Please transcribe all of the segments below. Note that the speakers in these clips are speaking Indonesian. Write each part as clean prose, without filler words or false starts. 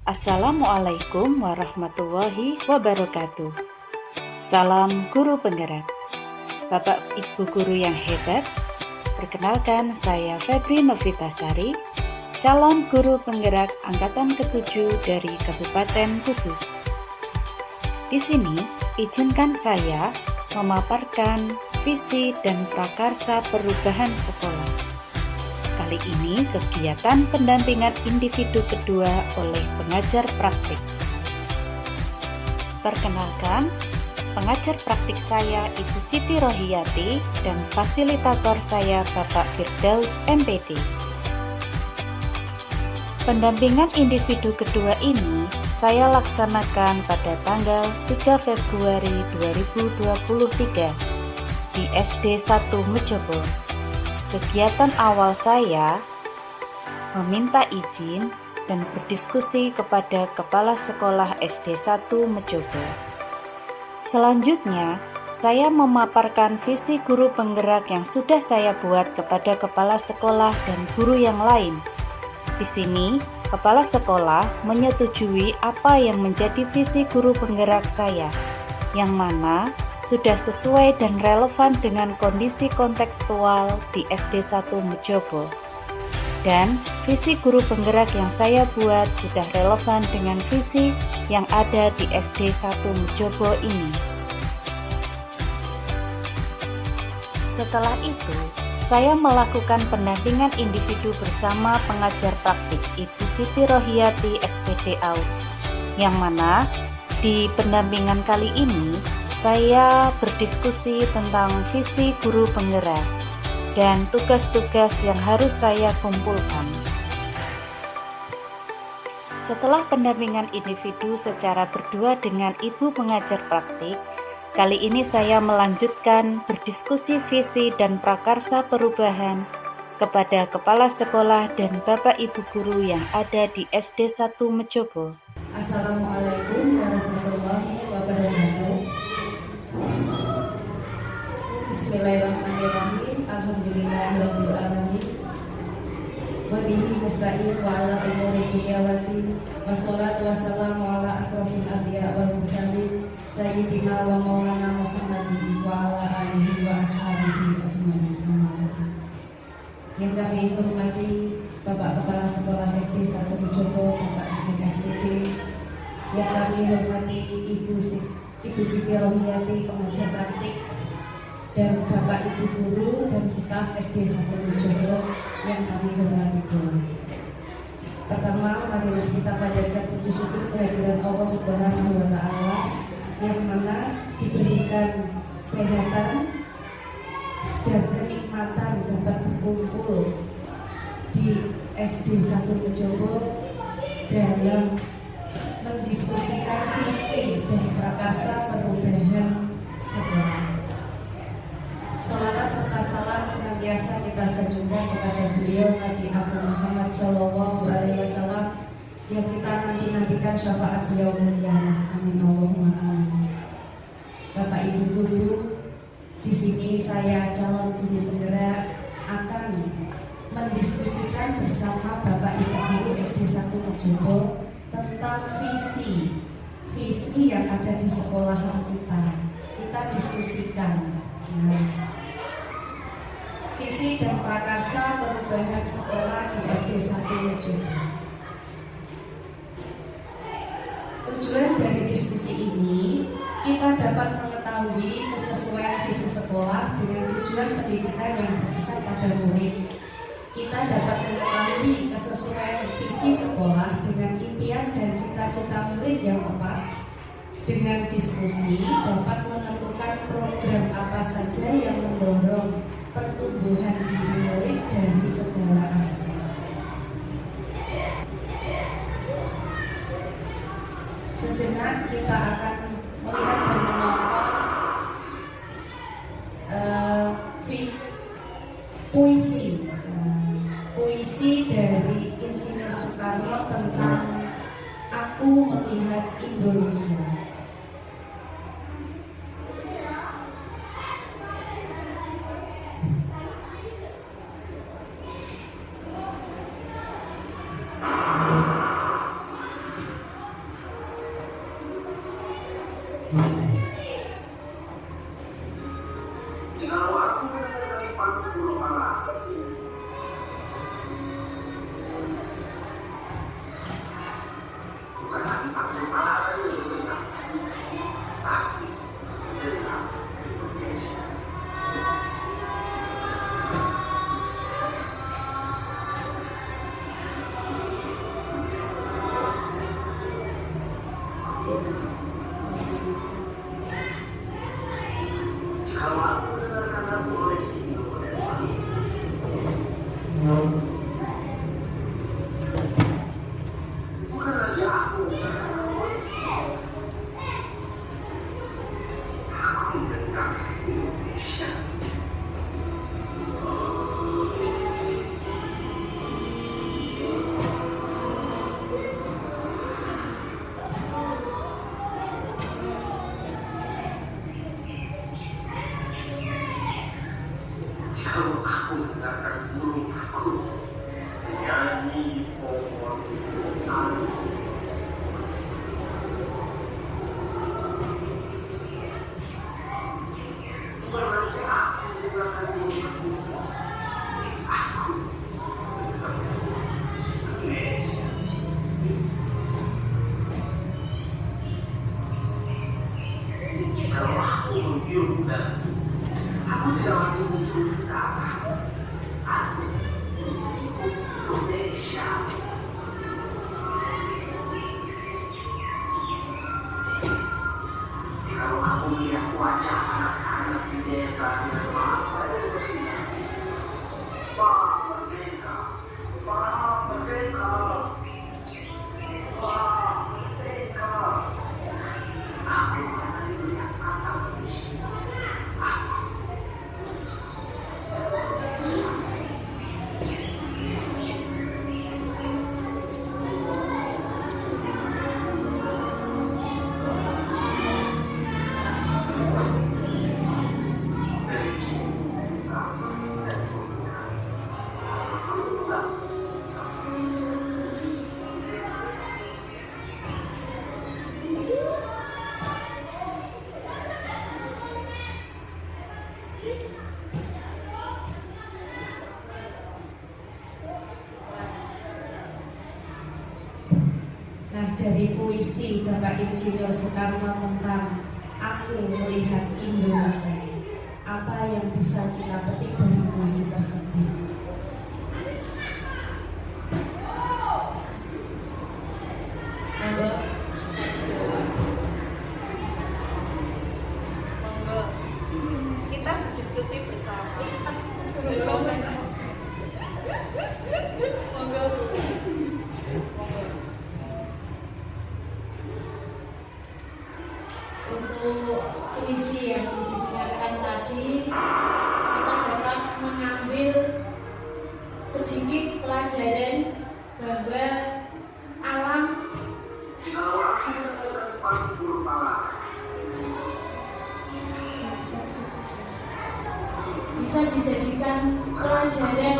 Assalamualaikum warahmatullahi wabarakatuh. Salam guru penggerak. Bapak Ibu guru yang hebat, perkenalkan saya Febri Novitasari, calon guru penggerak angkatan ke-7 dari Kabupaten Kudus. Di sini, izinkan saya memaparkan visi dan prakarsa perubahan sekolah. Kali ini kegiatan pendampingan individu kedua oleh pengajar praktik. Perkenalkan, pengajar praktik saya Ibu Siti Rohiyati dan fasilitator saya Bapak Firdaus MPD. Pendampingan individu kedua ini saya laksanakan pada tanggal 3 Februari 2023 di SD 1 Mejobo. Kegiatan awal saya meminta izin dan berdiskusi kepada Kepala Sekolah SD 1 Mejobo. Selanjutnya, saya memaparkan visi guru penggerak yang sudah saya buat kepada Kepala Sekolah dan guru yang lain. Di sini, Kepala Sekolah menyetujui apa yang menjadi visi guru penggerak saya, yang mana sudah sesuai dan relevan dengan kondisi kontekstual di SD 1 Mejobo. Dan visi guru penggerak yang saya buat sudah relevan dengan visi yang ada di SD 1 Mejobo ini. Setelah itu, saya melakukan pendampingan individu bersama pengajar praktik Ibu Siti Rohiyati SPD AUD, yang mana di pendampingan kali ini saya berdiskusi tentang visi guru penggerak dan tugas-tugas yang harus saya kumpulkan. Setelah pendampingan individu secara berdua dengan ibu pengajar praktik, kali ini saya melanjutkan berdiskusi visi dan prakarsa perubahan kepada kepala sekolah dan bapak ibu guru yang ada di SD 1 Mejobo. Assalamualaikum warahmatullahi wabarakatuh. Bismillahirrahmanirrahim. Alhamdulillahirabbil alamin. Wa bihi nasta'in wa ala umuri dunya waddin. Wassalatu wassalamu ala asrofil anbiya wal mursalin sayyidina wa maulana Muhammadin wa ala alihi wa ashabihi ajmain. Yang kami hormati Bapak Kepala Sekolah SD 1 Mejobo, Bapak Ibu SPD, yang kami hormati Ibu Siti Rohiyati, pengajar praktik, dan Bapak Ibu guru dan staf SD 1 Mejobo yang kami hormati pula. Pertama, marilah kita panjatkan puji syukur kehadirat Allah Subhanahu wa Ta'ala yang mana diberikan kesehatan dan kenikmatan dapat berkumpul di SD 1 Mejobo dalam mendiskusikan visi dan prakarsa perubahan sekolah. Salawat serta salam senantiasa kita sanjungkan kepada beliau Nabi Muhammad SAW yang kita nantikan syafaat beliau mulia. Amin Allahumma amin. Bapak Ibu guru, di sini saya calon guru penggerak akan mendiskusikan bersama Bapak Ibu guru SD 1 Mejobo tentang visi yang ada di sekolahan kita diskusikan. Visi dan prakarsa perubahan sekolah di SD 1 Mejobo. Tujuan dari diskusi ini, kita dapat mengetahui kesesuaian visi sekolah dengan tujuan pendidikan yang berpusat pada murid. Kita dapat mengetahui kesesuaian visi sekolah dengan impian dan cita-cita murid yang tepat. Dengan diskusi dapat menentukan program apa saja yang mendorong pertumbuhan diri murid dari segala aspek. Sejenak kita akan melihat dan menonton puisi dari Insinyur Soekarno tentang Aku Melihat Indonesia. Kalau aku dengarkan lagu oleh Sino dan Mali, bukan saja aku mendengarkan lagu oleh Sino, aku mendengar Indonesia. Kalau aku mendengarkan burung aku menyanyi pohon tali, berarti aku mendengarkan burung aku, aku mendengarkan Indonesia. Kalau aku menghirup dan aku tidak lagi menghirup darah, aku menghirup Indonesia. Kalau aku melihat wajah anak-anak di desa dengan mata yang bersinar, Pak Merdeka, Pak Merdeka, Pak Merdeka, aku akan melihat kata puisi. Nah, dari puisi Bapak Insinyur Soekarno tentang Aku Melihat Indonesia, apa yang bisa kita petik dari puisi tersebut? Monggo. Kita berdiskusi bersama. Untuk puisi yang didengarkan tadi, kita dapat mengambil sedikit pelajaran bahwa alam Kalau aku mendengarkan paling burung malam, bisa dijadikan pelajaran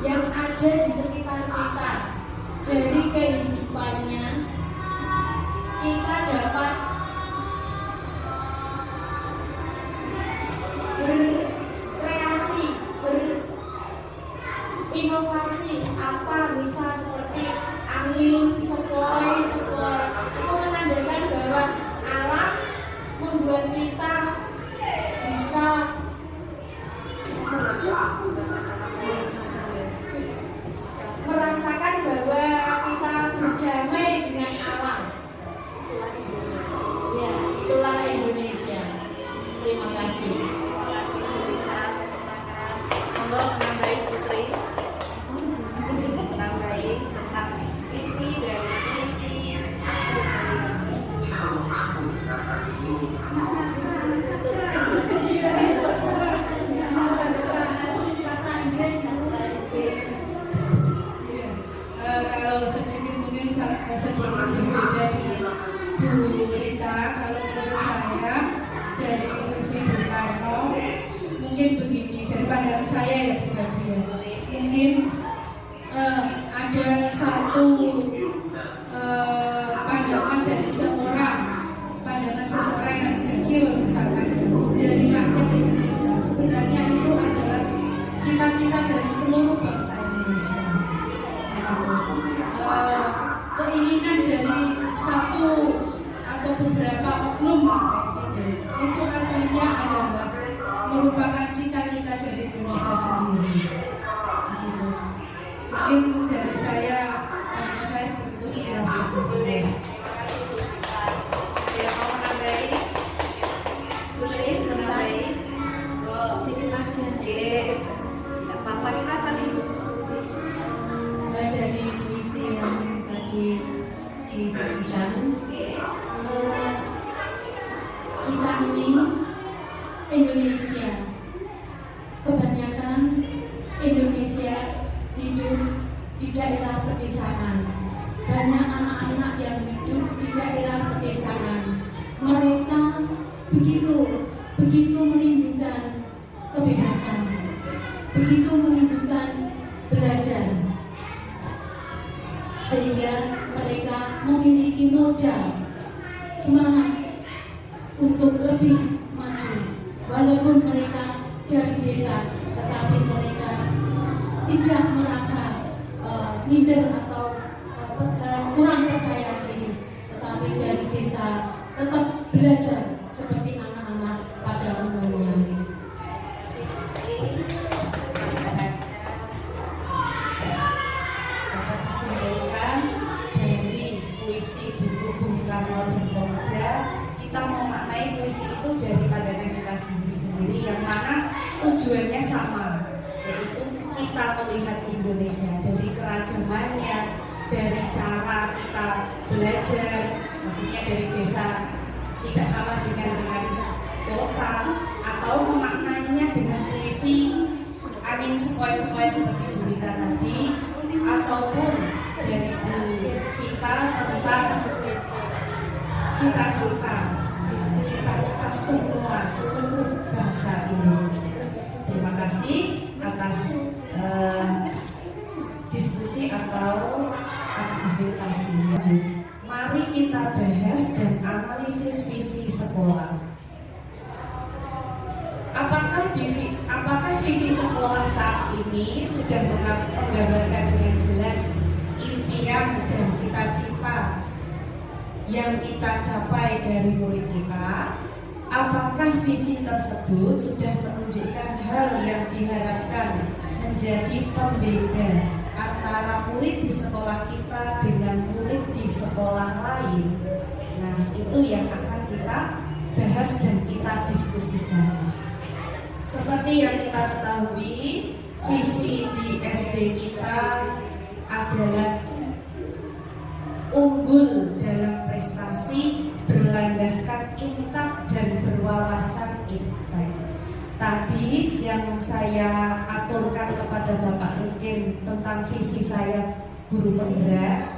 yang ada di sekitar kita. Dari kehidupannya kita dapat berkreasi, berinovasi. Apa bisa seperti angin, sepoi-sepoi, itu menandakan bahwa alam membuat kita bisa bukan saja aku mendengarkan lagu oleh Sino. merasakan bahwa kita berdamai dengan alam. Ya, itulah Indonesia. Terima kasih. Monggo menambahi Putri. Menambahi tentang isi dari puisi Aku Melihat. Kalau aku mendengarkan burung aku, Kalau sedikit mungkin sedikit berbeda dengan Bu Rita. Kalau menurut saya dari puisi Bung Karno mungkin begini, dari pandangan saya ya pribadi ya, mungkin ada satu pandangan dari pandangan seseorang yang kecil misalkan dari rakyat Indonesia. Sebenarnya itu adalah cita-cita dari seluruh bangsa Indonesia. Keinginan dari satu atau beberapa oknum itu aslinya adalah merupakan cita-cita dari Indonesia sendiri. Mungkin dari saya seperti itu sekilas itu. Ya, mau menambahi? Putri menambahi. Indonesia. Kebanyakan Indonesia hidup di daerah pedesaan. Banyak anak-anak yang hidup di daerah pedesaan. Mereka begitu merindukan kebebasan, begitu merindukan belajar, sehingga mereka memiliki modal semangat untuk lebih maju. Walaupun mereka dari desa, tetapi mereka tidak merasa minder atau kurang percaya diri, tetapi dari desa tetap belajar seperti anak-anak pada umumnya. Dapat disimpulkan dari puisi buku Bung Karno dan Pemuda, kita memaknai puisi itu dari pandangan kita sendiri-sendiri, yang mana tujuannya sama, yaitu kita melihat Indonesia dari keragamannya, dari cara kita belajar, maksudnya dari desa tidak kalah dengan kota, atau memaknainya dengan puisi angin sepoi-sepoi seperti berita tadi, ataupun dari buku kita tentang cita-cita semua seluruh bangsa Indonesia. Terima kasih atas diskusi atau argumentasinya. Mari kita bahas dan analisis visi sekolah. Apakah visi sekolah saat ini sudah menggambarkan dengan jelas impian dan cita-cita yang kita capai dari murid kita? Apakah visi tersebut sudah menunjukkan hal yang diharapkan menjadi pembeda antara murid di sekolah kita dengan murid di sekolah lain? Nah, itu yang akan kita bahas dan kita diskusikan. Seperti yang kita ketahui, visi di SD kita adalah unggul dalam prestasi, berlandaskan intak dan berwawasan intek. Tadi yang saya aturkan kepada Bapak Rukin tentang visi saya guru penggerak,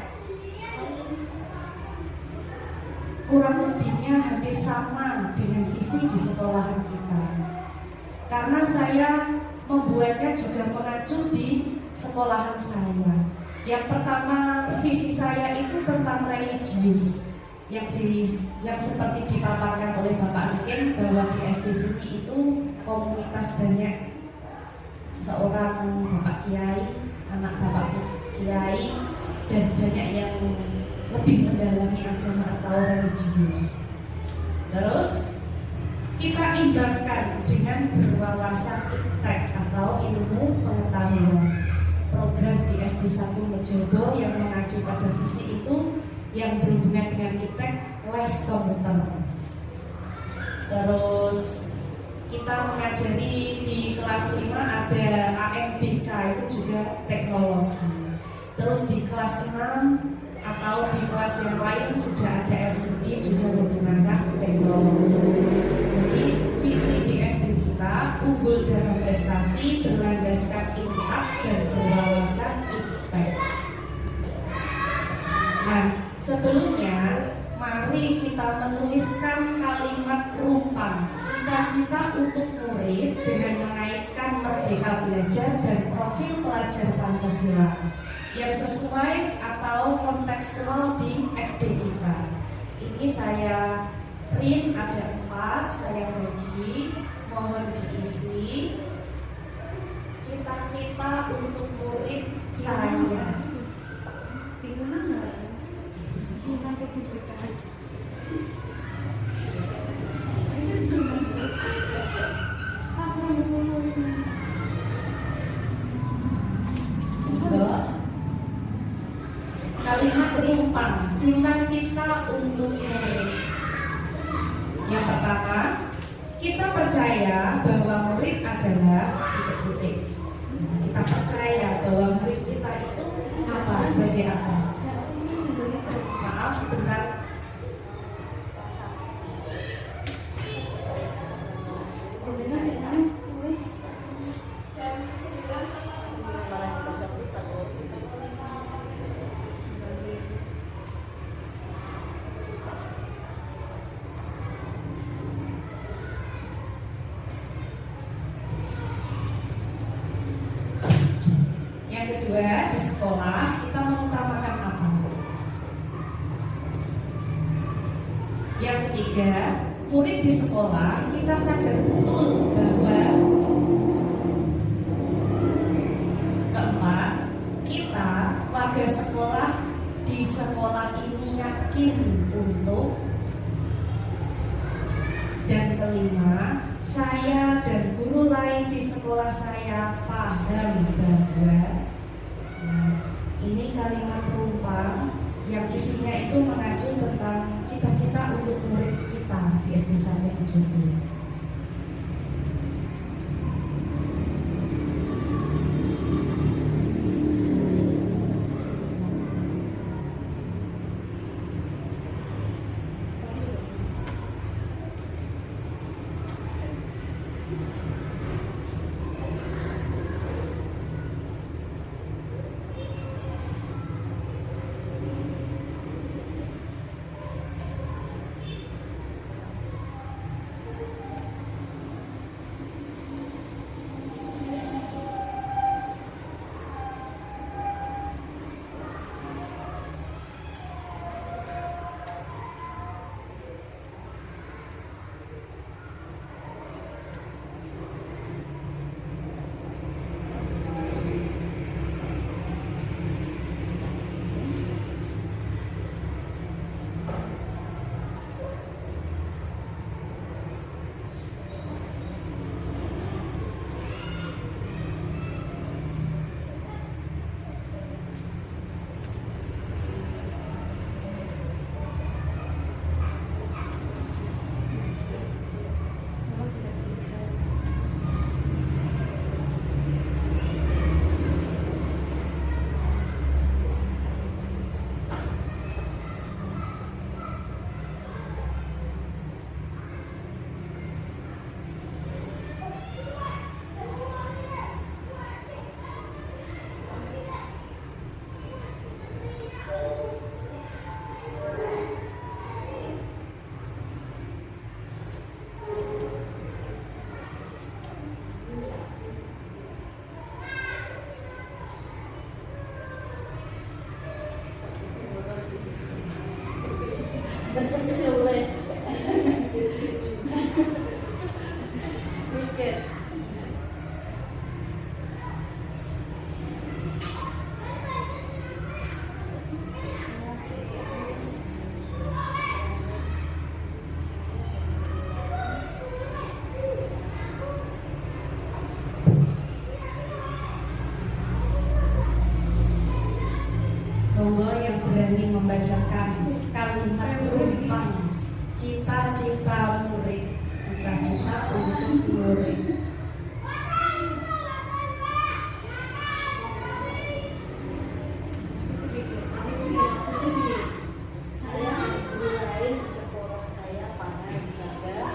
kurang lebihnya hampir sama dengan visi di sekolahan kita. Karena saya membuatnya juga mengacu di sekolahan saya. Yang pertama, visi saya itu tentang religius, yang seperti dipaparkan oleh Bapak Rukin, bahwa di SD sini itu komunitas banyak seorang Bapak Kiai, anak Bapak Kiai, dan banyak yang lebih mendalami agama atau religius. Terus kita imbangkan dengan berwawasan iptek atau ilmu pengetahuan. Program di SD 1 Mejobo yang mengacu pada visi itu yang berhubungan dengan iptek, les komputer. Terus kita mengajari di kelas 5 ada AMBK, itu juga teknologi. Terus di kelas 6 atau di kelas yang lain sudah ada LCD juga menggunakan teknologi. Jadi visi di SD kita unggul dalam prestasi, berlandaskan intak dan berwawasan iptek. Nah, sebelumnya mari kita menuliskan kalimat rumpang cita-cita untuk murid dengan mengaitkan merdeka belajar dan profil pelajar Pancasila yang sesuai atau kontekstual di SD kita. Ini saya print, ada 4, saya bagi, mohon diisi. Cita-cita untuk murid saya. Kalimat rumpang, cita-cita untuk murid. Yang pertama, kita percaya bahwa murid adalah titik-titik. Kita percaya bahwa murid kita itu apa, sebagai apa? Maaf sebentar. Yang kedua, di sekolah kita mengutamakan apa? Yang ketiga, murid di sekolah kita sadar betul bahwa. Keempat, kita warga sekolah di sekolah ini yakin untuk. Dan kelima, saya dan guru lain di sekolah saya paham bahwa. Nah, ini kalimat perumpang yang isinya itu mengacu tentang cita-cita untuk murid kita di SD 170. Monggo yang berani membacakan kalimat perumpang cita-cita murid, cita-cita untuk murid. Saya dan guru lain di sekolah saya paham bahwa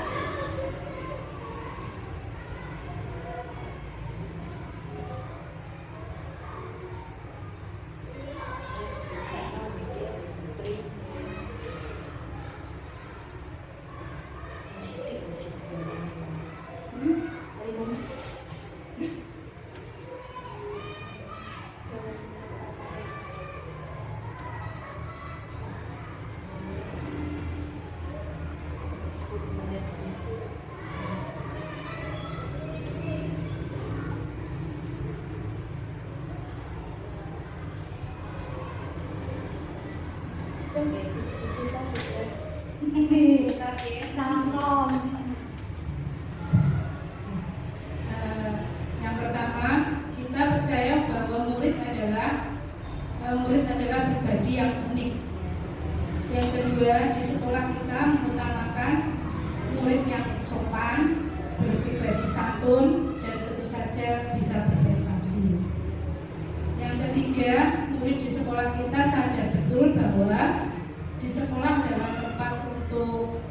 Yang pertama, kita percaya bahwa murid adalah pribadi yang unik. Yang kedua, di sekolah kita mengutamakan murid yang sopan, berpribadi santun, dan tentu saja bisa berprestasi. Yang ketiga, murid di sekolah kita sadar betul bahwa di sekolah adalah tempat untuk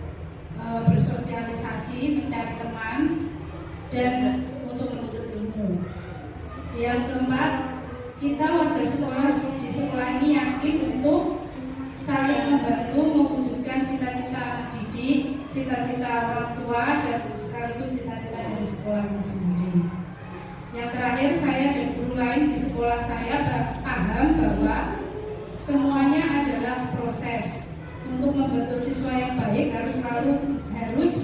bersosialisasi, mencari teman, dan untuk menuntut ilmu. Yang keempat, kita warga sekolah di sekolah ini yakin untuk saling membantu mewujudkan cita-cita anak didik, cita-cita orang tua, dan sekaligus cita-cita dari sekolah itu sendiri. Yang terakhir, saya dan guru lain di sekolah saya paham bahwa semuanya adalah proses. Untuk membentuk siswa yang baik harus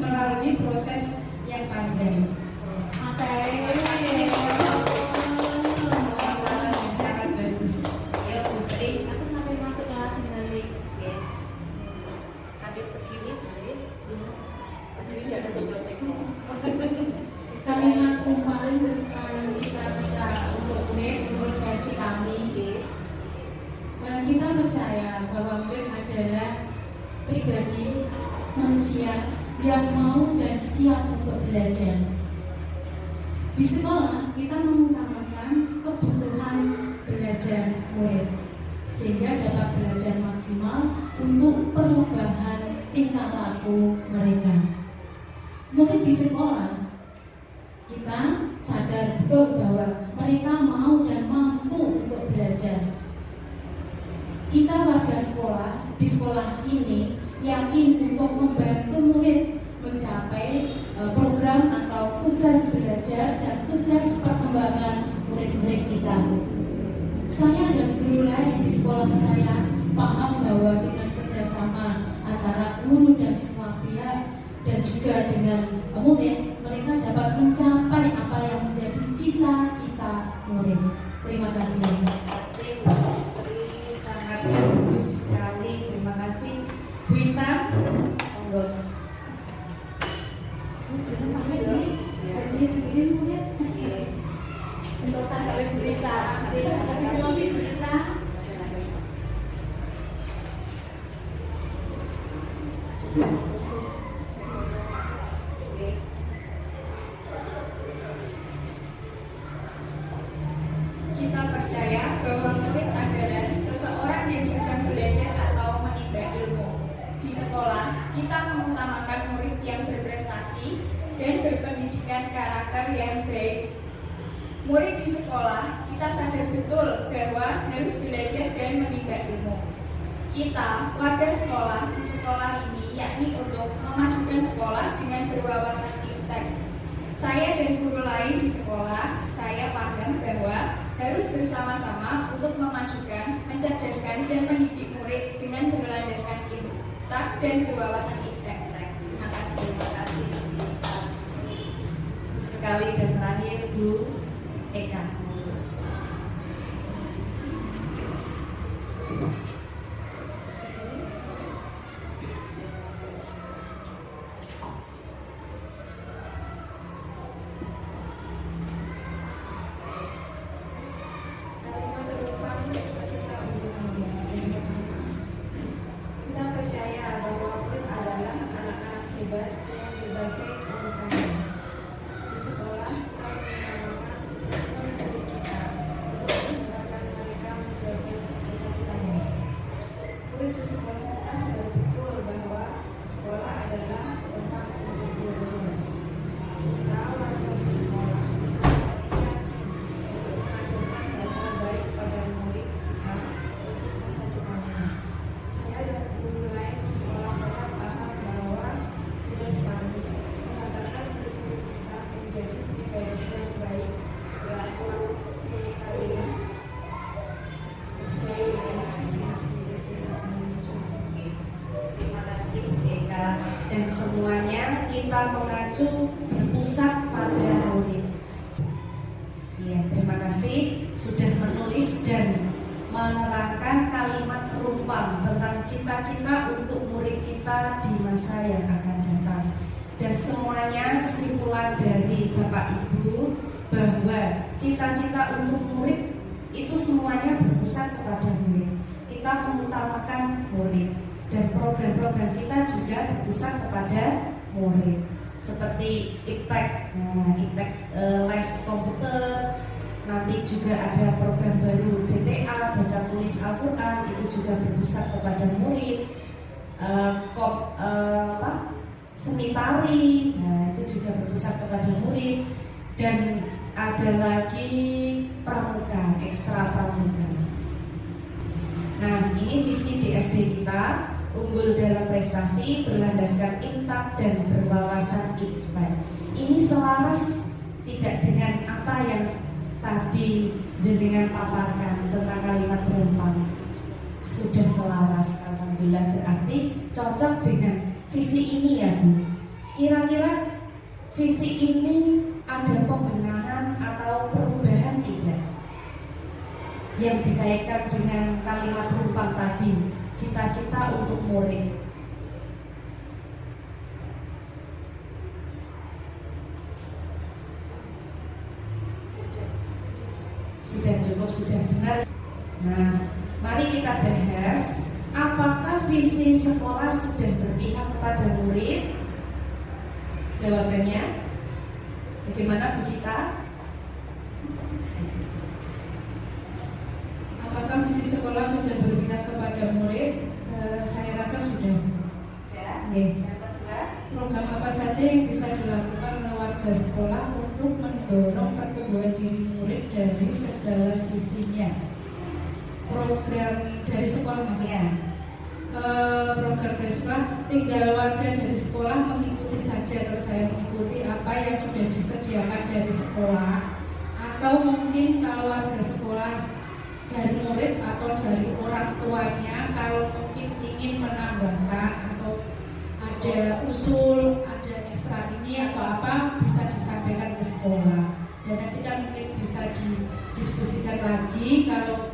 melalui proses yang panjang. Sangat bagus. Ya Putri. Aku sampai masuk kelas balik. Ya. Ambil begini balik. Tadi sudah ada sebelumnya. Kami kembali tentang cita-cita untuk murid menurut versi kami. Kita percaya bahwa murid adalah pribadi manusia yang mau dan siap untuk belajar. Di sekolah kita mengutamakan kebutuhan belajar murid sehingga dapat belajar maksimal untuk perubahan tingkah laku mereka. Murid di sekolah kita sadar betul bahwa mereka mau dan mampu untuk belajar. Kita warga sekolah di sekolah ini yakin untuk membantu murid mencapai program atau tugas belajar dan tugas perkembangan murid-murid kita. Saya dan guru lain di sekolah saya paham bahwa dengan kerjasama antara guru dan semua pihak dan juga dengan murid, mereka dapat mencapai apa yang menjadi cita-cita murid. Terima kasih. Sangat bagus sekali. Terima kasih Bu Intan. Monggo. Kita percaya bahwa murid adalah seseorang yang sedang belajar atau menimba ilmu. Di sekolah, kita mengutamakan murid yang berprestasi dan berpendidikan karakter yang baik. Murid di sekolah, kita sadar betul bahwa harus belajar dan menimba ilmu. Kita, warga sekolah di sekolah ini, yakni untuk memajukan sekolah dengan berwawasan iptek. Saya dan guru lain di sekolah, saya paham bahwa harus bersama-sama untuk memajukan, mencerdaskan, dan mendidik murid dengan berlandaskan iptek dan berwawasan iptek. Terima kasih. Terima kasih. Sekali dan terakhir Bu Eka. Kalimat terupang cita-cita untuk murid. Yang pertama, kita percaya bahwa murid adalah anak-anak hebat dengan berbagai keunikannya. Di sekolah, kita mengutamakan murid kita untuk menggerakkan mereka menggapai cita-citanya. Murid di sekolah kita sadar betul bahwa sekolah adalah tempat untuk belajar. Kita warga di sekolah ini yakin untuk mengajarkan hal-hal baik pada murid kita untuk masa depannya. Saya dan guru lain di sekolah saya paham bahwa tugas kami mengantarkan murid-murid kita menjadi pribadi yang baik, berakhlak, berkarya, sesuai dengan visi Yesus yang menuju. Terima kasih Bu Eka. Dan semuanya kita mengacu berpusat pada murid. Ya, terima kasih sudah menulis dan menerangkan kalimat terumpam tentang cita-cita untuk murid kita di masa yang akan datang. Dan semuanya kesimpulan dari Bapak Ibu bahwa cita-cita untuk murid itu semuanya berpusat kepada murid. Kita mengutamakan murid dan program-program kita juga berpusat kepada murid. Seperti iptek, les komputer, nanti juga ada program baru BTA, baca tulis Al-Quran, itu juga berpusat kepada murid. Seni tari, nah itu juga berpusat kepada murid. Dan ada lagi pramuka, ekstra pramuka. Nah, ini visi di SD kita, unggul dalam prestasi, berlandaskan intak dan berwawasan iptek. Ini selaras tidak dengan apa yang tadi jenengan paparkan tentang kalimat berempang sudah selaras, alhamdulillah, berarti cocok dengan visi ini ya Bu. Kira-kira visi ini ada pembenahan atau perubahan tidak yang dikaitkan dengan kalimat berempang tadi, cita-cita untuk murid? Sudah cukup, sudah benar. Nah, mari kita bahas, apakah visi sekolah sudah berpihak kepada murid? Jawabannya bagaimana Bu Vita? Apakah visi sekolah sudah berpihak kepada murid? Saya rasa sudah. Ya. Oke. Yang kedua, Program apa saja yang bisa dilakukan oleh warga sekolah untuk mendorong pertumbuhan diri murid dari segala sisinya? Program dari sekolah maksudnya. Program dari sekolah, tinggal warga dari sekolah mengikuti saja. Kalau saya mengikuti apa yang sudah disediakan dari sekolah, atau mungkin kalau warga sekolah dari murid atau dari orang tuanya, kalau mungkin ingin menambahkan atau ada usul, ada ekstra ini atau apa, bisa disampaikan ke sekolah. Dan nanti kan mungkin bisa didiskusikan lagi, kalau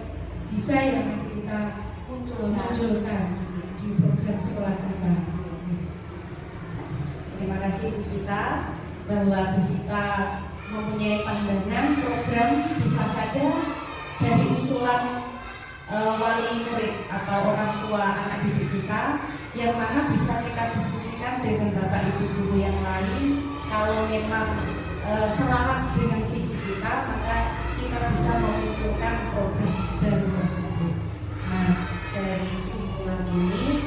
bisa ya nanti kita munculkan di program sekolah kita. terima kasih Bu Vita, bahwa Bu Vita mempunyai pandangan program bisa saja dari usulan wali murid atau orang tua anak didik kita, yang mana bisa kita diskusikan dengan Bapak Ibu guru yang lain. Kalau memang selaras dengan visi kita, maka kita bisa memunculkan program baru tersebut. Nah, dari kesimpulan ini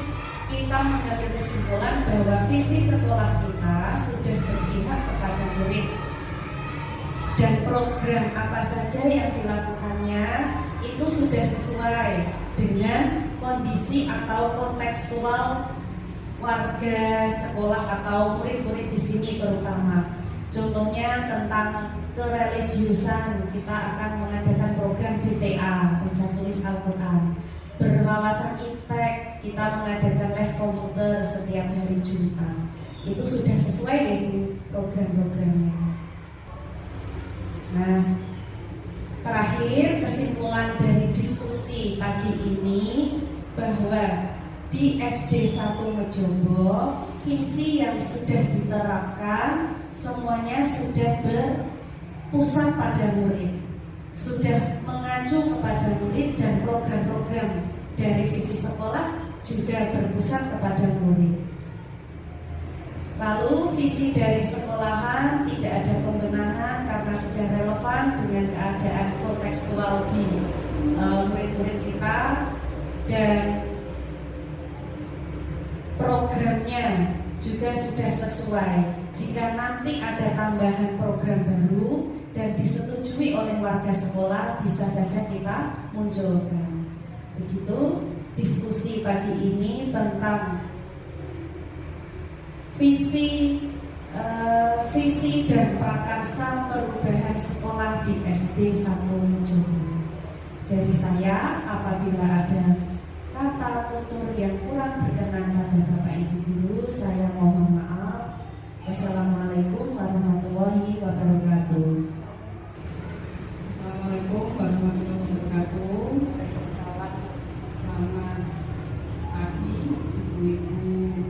kita mengambil kesimpulan bahwa visi sekolah kita sudah berpihak kepada murid, dan program apa saja yang dilakukannya itu sudah sesuai dengan kondisi atau kontekstual warga sekolah atau murid-murid di sini terutama. Contohnya tentang kereligiusan, kita akan mengadakan program BTA, baca tulis Al-Quran. Berwawasan IPTEK, kita mengadakan les komputer setiap hari Jumat. Itu sudah sesuai dengan program-programnya. Nah, terakhir kesimpulan dari diskusi pagi ini, bahwa di SD 1 Mejobo visi yang sudah diterapkan semuanya sudah berpusat pada murid, sudah mengacu kepada murid, dan program-program dari visi sekolah juga berpusat kepada murid. Lalu visi dari sekolahan tidak ada pembenahan karena sudah relevan dengan keadaan kontekstual di murid-murid kita, dan programnya juga sudah sesuai. Jika nanti ada tambahan program baru dan disetujui oleh warga sekolah, bisa saja kita munculkan. Begitu diskusi pagi ini tentang visi dan prakarsa perubahan sekolah di SD 1 Mejobo. Dari saya, apabila ada kata tutur yang kurang berkenan pada Bapak Ibu guru, saya mohon maaf. Wassalamualaikum warahmatullahi wabarakatuh. Assalamualaikum warahmatullahi wabarakatuh. Selamat pagi ibu-ibu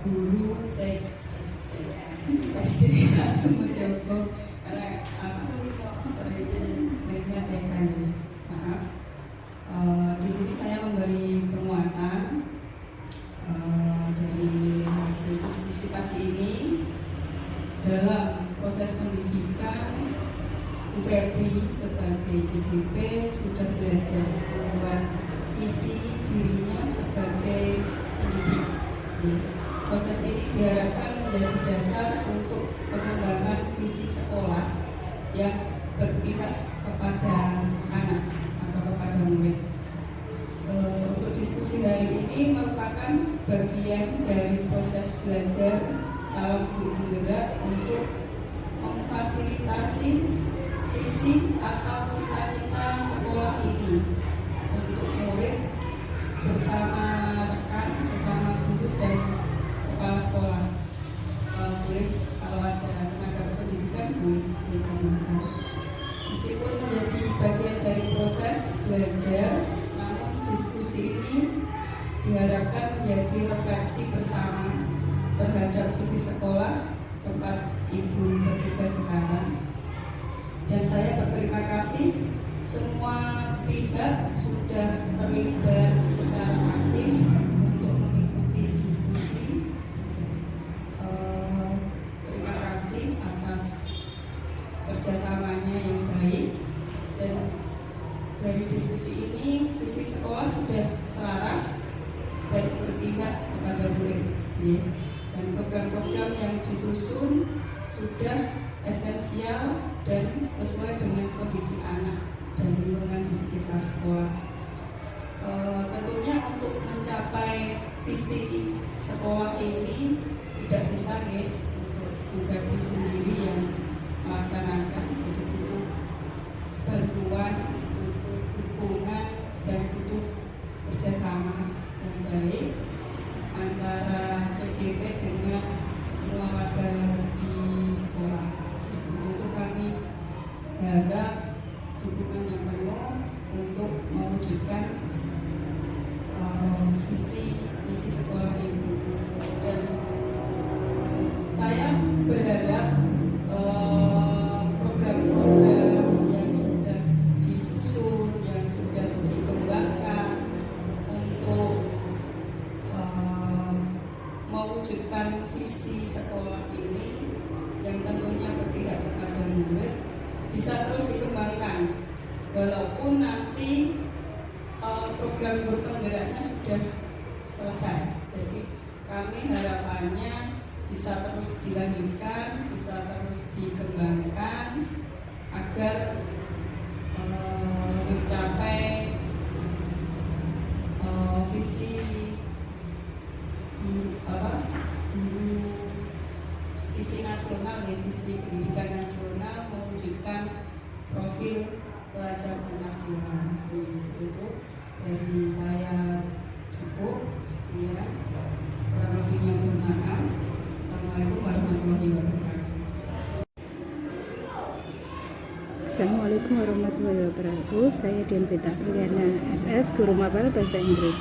guru SD 1 Mejobo. Karena seringnya TK ini, maaf. Di sini saya memberi penguatan dari hasil diskusi pagi ini. Dalam proses pendidikan, Bu Febri sebagai JGP sudah belajar membuat visi dirinya sebagai pendidik. Proses ini diharapkan menjadi dasar untuk pengembangan visi sekolah yang berpihak kepada anak atau kepada murid. Untuk diskusi hari ini merupakan bagian dari proses belajar calon guru penggerak untuk memfasilitasi visi atau cita-cita sekolah ini untuk murid bersama rekan, sesama guru dan kepala sekolah. Boleh kalau ada tenaga pendidikan boleh dikomentari. Meskipun menjadi bagian dari proses belajar, namun diskusi ini diharapkan menjadi refleksi bersama terhadap visi sekolah tempat Ibu bertugas sekarang. Dan saya berterima kasih semua pihak sudah terlibat secara aktif untuk mengikuti diskusi. Terima kasih atas kerjasamanya yang baik, dan dari diskusi ini visi sekolah sudah selaras dan berpihak kepada murid, dan program-program yang disusun sudah esensial dan sesuai dengan kondisi anak dan lingkungan di sekitar sekolah. Tentunya untuk mencapai visi sekolah ini tidak bisa untuk pribadi sendiri yang melaksanakan, jadi butuh bantuan, butuh dukungan, dan butuh kerjasama yang baik antara CGP dengan semua warga di sekolah. Untuk kami harap dukungan yang penuh untuk mewujudkan visi misi sekolah ini. Dan saya berharap program-program yang sudah disusun, yang sudah dikembangkan untuk mewujudkan visi sekolah ini yang tentunya berpihak kepada murid bisa terus dikembangkan, walaupun nanti program guru penggeraknya sudah selesai. Jadi kami harapannya bisa terus dilanjutkan, bisa terus dikembangkan agar mencapai visi visi nasional, visi pendidikan nasional, mewujudkan profil pelajar Pancasila. Itu dari saya cukup sekian, kurang lebihnya mohon maaf. Assalamualaikum warahmatullahi wabarakatuh. Assalamualaikum warahmatullahi wabarakatuh. Saya Dian Beta Priyana SS, Guru Mapel Bahasa Inggris.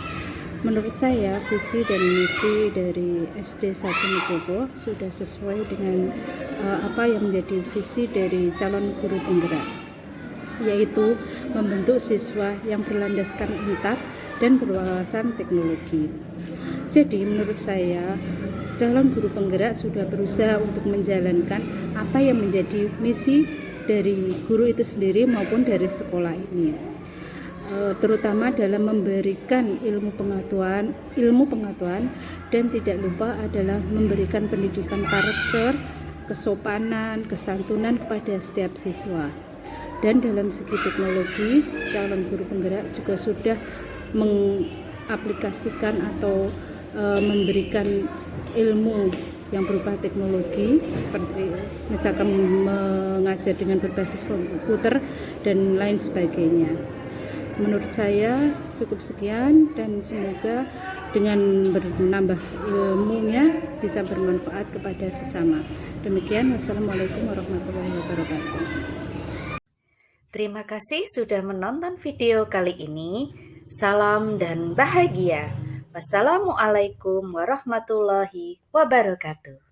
Menurut saya, visi dan misi dari SD 1 Mojogo sudah sesuai dengan apa yang menjadi visi dari calon guru penggerak, yaitu membentuk siswa yang berlandaskan intak dan berwawasan teknologi. Jadi menurut saya, calon guru penggerak sudah berusaha untuk menjalankan apa yang menjadi misi dari guru itu sendiri maupun dari sekolah ini, terutama dalam memberikan ilmu pengetahuan dan tidak lupa adalah memberikan pendidikan karakter, kesopanan, kesantunan kepada setiap siswa. Dan dalam segi teknologi, calon guru penggerak juga sudah mengaplikasikan atau memberikan ilmu yang berupa teknologi, seperti misalkan mengajar dengan berbasis komputer dan lain sebagainya. Menurut saya cukup sekian, dan semoga dengan menambah ilmunya bisa bermanfaat kepada sesama. Demikian, wassalamualaikum warahmatullahi wabarakatuh. Terima kasih sudah menonton video kali ini. Salam dan bahagia. Wassalamualaikum warahmatullahi wabarakatuh.